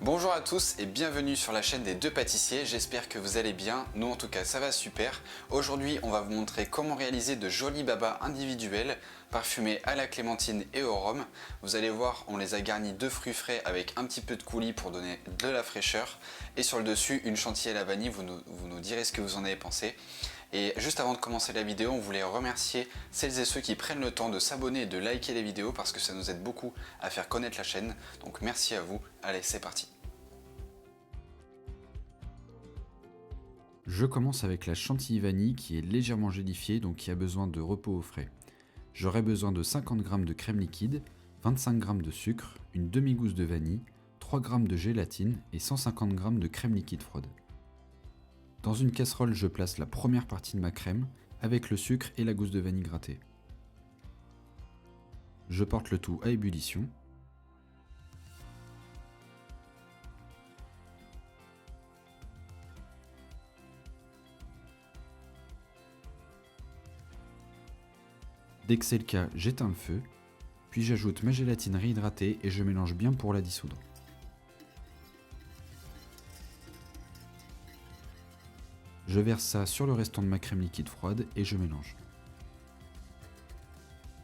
Bonjour à tous et bienvenue sur la chaîne des deux pâtissiers, j'espère que vous allez bien, nous en tout cas ça va super. Aujourd'hui on va vous montrer comment réaliser de jolis babas individuels, parfumés à la clémentine et au rhum. Vous allez voir, on les a garnis de fruits frais avec un petit peu de coulis pour donner de la fraîcheur. Et sur le dessus, une chantilly à la vanille, vous nous direz ce que vous en avez pensé. Et juste avant de commencer la vidéo, on voulait remercier celles et ceux qui prennent le temps de s'abonner et de liker les vidéos parce que ça nous aide beaucoup à faire connaître la chaîne. Donc merci à vous. Allez, c'est parti. Je commence avec la chantilly vanille qui est légèrement gélifiée donc qui a besoin de repos au frais. J'aurai besoin de 50 g de crème liquide, 25 g de sucre, une demi-gousse de vanille, 3 g de gélatine et 150 g de crème liquide froide. Dans une casserole, je place la première partie de ma crème avec le sucre et la gousse de vanille grattée. Je porte le tout à ébullition. Dès que c'est le cas, j'éteins le feu, puis j'ajoute ma gélatine réhydratée et je mélange bien pour la dissoudre. Je verse ça sur le restant de ma crème liquide froide et je mélange.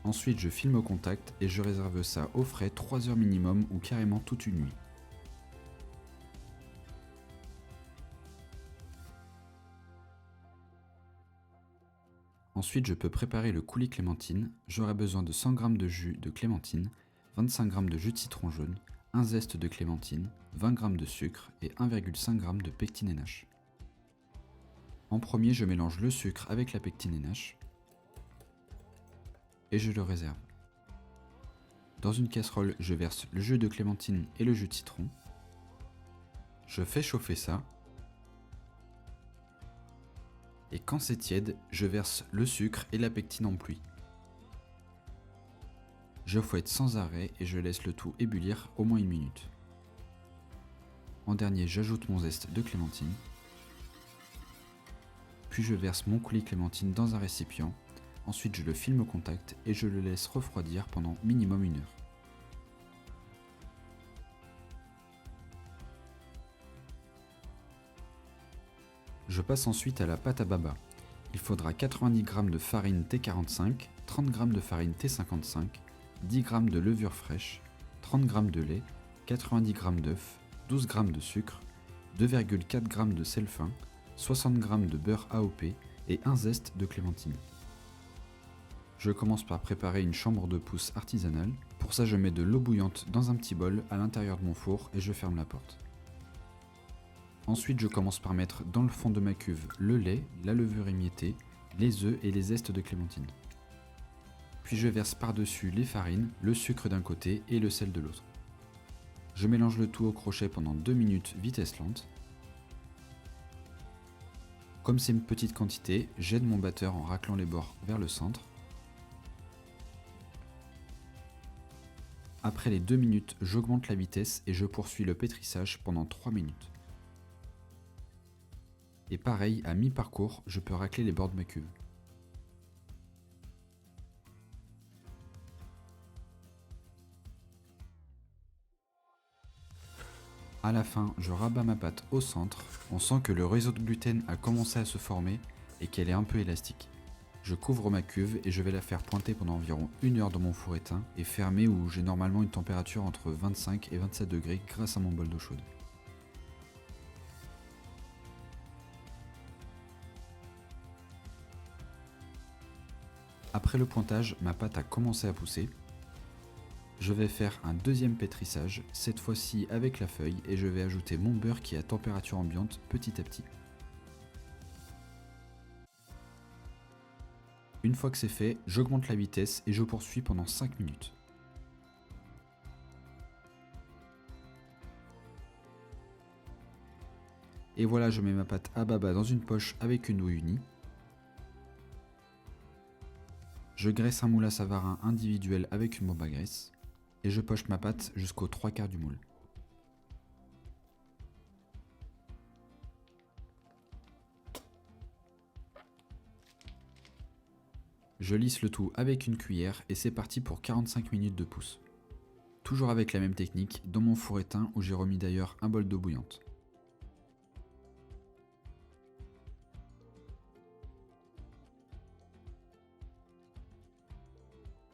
Ensuite, je filme au contact et je réserve ça au frais 3 heures minimum ou carrément toute une nuit. Ensuite, je peux préparer le coulis clémentine. J'aurai besoin de 100 g de jus de clémentine, 25 g de jus de citron jaune, un zeste de clémentine, 20 g de sucre et 1,5 g de pectine NH. En premier, je mélange le sucre avec la pectine NH et je le réserve. Dans une casserole, je verse le jus de clémentine et le jus de citron. Je fais chauffer ça. Et quand c'est tiède, je verse le sucre et la pectine en pluie. Je fouette sans arrêt et je laisse le tout ébullir au moins une minute. En dernier, j'ajoute mon zeste de clémentine. Puis je verse mon coulis clémentine dans un récipient. Ensuite, je le filme au contact et je le laisse refroidir pendant minimum 1 heure. Je passe ensuite à la pâte à baba. Il faudra 90 g de farine T45, 30 g de farine T55, 10 g de levure fraîche, 30 g de lait, 90 g d'œufs, 12 g de sucre, 2,4 g de sel fin, 60 g de beurre AOP et un zeste de clémentine. Je commence par préparer une chambre de pousse artisanale. Pour ça, je mets de l'eau bouillante dans un petit bol à l'intérieur de mon four et je ferme la porte. Ensuite, je commence par mettre dans le fond de ma cuve le lait, la levure émiettée, les œufs et les zestes de clémentine. Puis je verse par-dessus les farines, le sucre d'un côté et le sel de l'autre. Je mélange le tout au crochet pendant 2 minutes vitesse lente. Comme c'est une petite quantité, j'aide mon batteur en raclant les bords vers le centre. Après les 2 minutes, j'augmente la vitesse et je poursuis le pétrissage pendant 3 minutes. Et pareil, à mi-parcours, je peux racler les bords de ma cuve. À la fin, je rabats ma pâte au centre. On sent que le réseau de gluten a commencé à se former et qu'elle est un peu élastique. Je couvre ma cuve et je vais la faire pointer pendant environ 1 heure dans mon four éteint et fermé où j'ai normalement une température entre 25 et 27 degrés grâce à mon bol d'eau chaude. Après le pointage, ma pâte a commencé à pousser. Je vais faire un deuxième pétrissage, cette fois-ci avec la feuille, et je vais ajouter mon beurre qui est à température ambiante petit à petit. Une fois que c'est fait, j'augmente la vitesse et je poursuis pendant 5 minutes. Et voilà, je mets ma pâte à baba dans une poche avec une douille unie. Je graisse un moule à Savarin individuel avec une bombe à graisse. Et je poche ma pâte jusqu'aux 3/4 du moule. Je lisse le tout avec une cuillère et c'est parti pour 45 minutes de pousse. Toujours avec la même technique, dans mon four éteint où j'ai remis d'ailleurs un bol d'eau bouillante.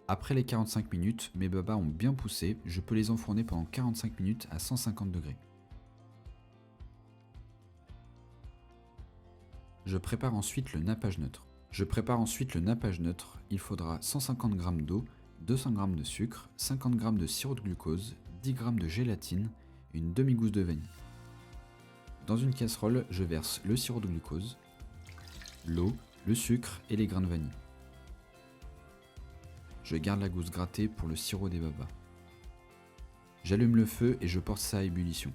Après les 45 minutes, mes babas ont bien poussé, je peux les enfourner pendant 45 minutes à 150 degrés. Je prépare ensuite le nappage neutre. Il faudra 150 g d'eau, 200 g de sucre, 50 g de sirop de glucose, 10 g de gélatine et une demi-gousse de vanille. Dans une casserole, je verse le sirop de glucose, l'eau, le sucre et les grains de vanille. Je garde la gousse grattée pour le sirop des babas. J'allume le feu et je porte ça à ébullition.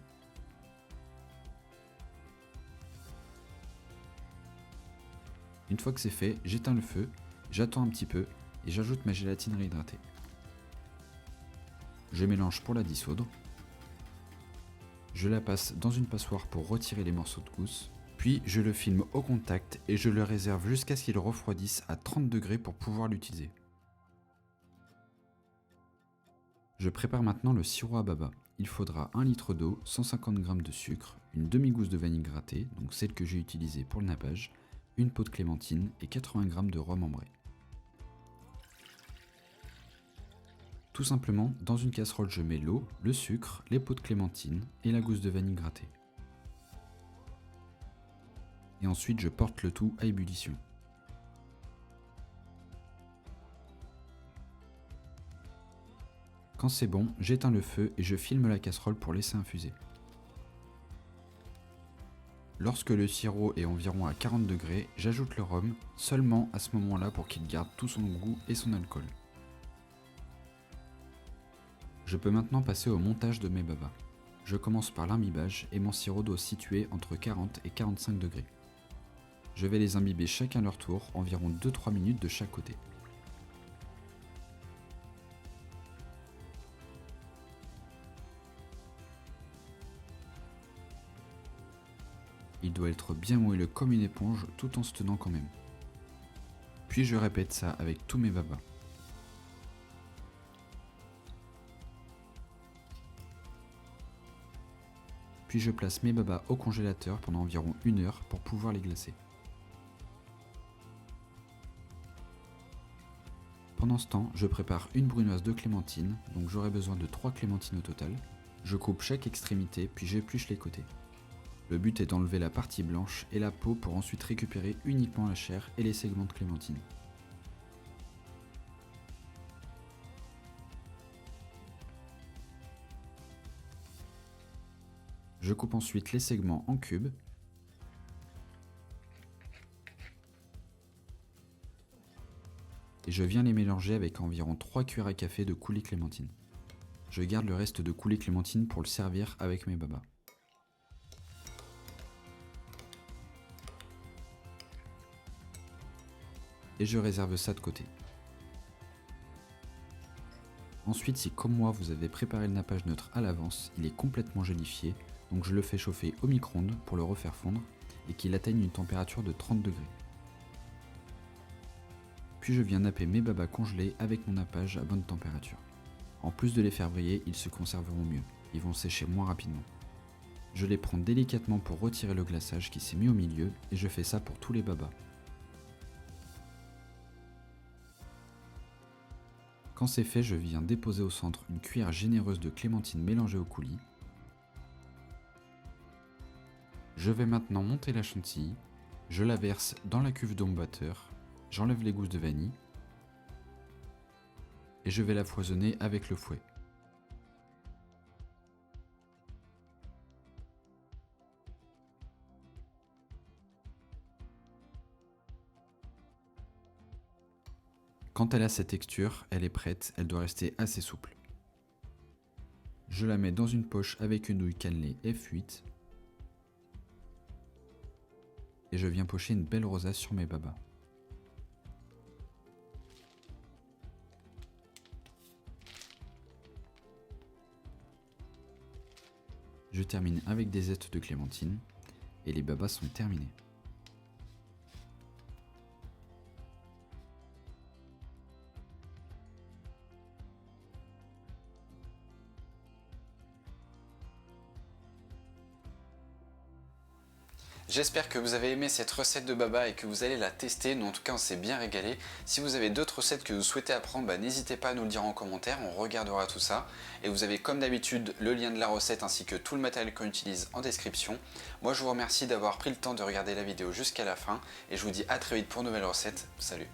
Une fois que c'est fait, j'éteins le feu, j'attends un petit peu et j'ajoute ma gélatine réhydratée. Je mélange pour la dissoudre. Je la passe dans une passoire pour retirer les morceaux de gousse. Puis je le filme au contact et je le réserve jusqu'à ce qu'il refroidisse à 30 degrés pour pouvoir l'utiliser. Je prépare maintenant le sirop à baba. Il faudra 1 litre d'eau, 150 g de sucre, une demi-gousse de vanille grattée, donc celle que j'ai utilisée pour le nappage, une peau de clémentine et 80 g de rhum ambré. Tout simplement, dans une casserole, je mets l'eau, le sucre, les peaux de clémentine et la gousse de vanille grattée. Et ensuite, je porte le tout à ébullition. Quand c'est bon, j'éteins le feu et je filme la casserole pour laisser infuser. Lorsque le sirop est environ à 40 degrés, j'ajoute le rhum, seulement à ce moment-là pour qu'il garde tout son goût et son alcool. Je peux maintenant passer au montage de mes babas. Je commence par l'imbibage et mon sirop doit se situer entre 40 et 45 degrés. Je vais les imbiber chacun à leur tour, environ 2-3 minutes de chaque côté. Il doit être bien moelleux comme une éponge tout en se tenant quand même. Puis je répète ça avec tous mes babas. Puis je place mes babas au congélateur pendant environ 1 heure pour pouvoir les glacer. Pendant ce temps, je prépare une brunoise de clémentine, donc j'aurai besoin de 3 clémentines au total. Je coupe chaque extrémité puis j'épluche les côtés. Le but est d'enlever la partie blanche et la peau pour ensuite récupérer uniquement la chair et les segments de clémentine. Je coupe ensuite les segments en cubes. Et je viens les mélanger avec environ 3 cuillères à café de coulis clémentine. Je garde le reste de coulis clémentine pour le servir avec mes babas. Et je réserve ça de côté. Ensuite, si comme moi vous avez préparé le nappage neutre à l'avance, il est complètement gélifié, donc je le fais chauffer au micro-ondes pour le refaire fondre et qu'il atteigne une température de 30 degrés. Puis je viens napper mes babas congelés avec mon nappage à bonne température. En plus de les faire briller, ils se conserveront mieux, ils vont sécher moins rapidement. Je les prends délicatement pour retirer le glaçage qui s'est mis au milieu et je fais ça pour tous les babas. Quand c'est fait, je viens déposer au centre une cuillère généreuse de clémentine mélangée au coulis. Je vais maintenant monter la chantilly, je la verse dans la cuve d'ombateur, j'enlève les gousses de vanille et je vais la foisonner avec le fouet. Quand elle a cette texture, elle est prête, elle doit rester assez souple. Je la mets dans une poche avec une douille cannelée F8 et je viens pocher une belle rosace sur mes babas. Je termine avec des zestes de clémentine et les babas sont terminés. J'espère que vous avez aimé cette recette de baba et que vous allez la tester. Nous en tout cas on s'est bien régalé. Si vous avez d'autres recettes que vous souhaitez apprendre, n'hésitez pas à nous le dire en commentaire, on regardera tout ça. Et vous avez comme d'habitude le lien de la recette ainsi que tout le matériel qu'on utilise en description. Moi je vous remercie d'avoir pris le temps de regarder la vidéo jusqu'à la fin et je vous dis à très vite pour une nouvelle recette. Salut!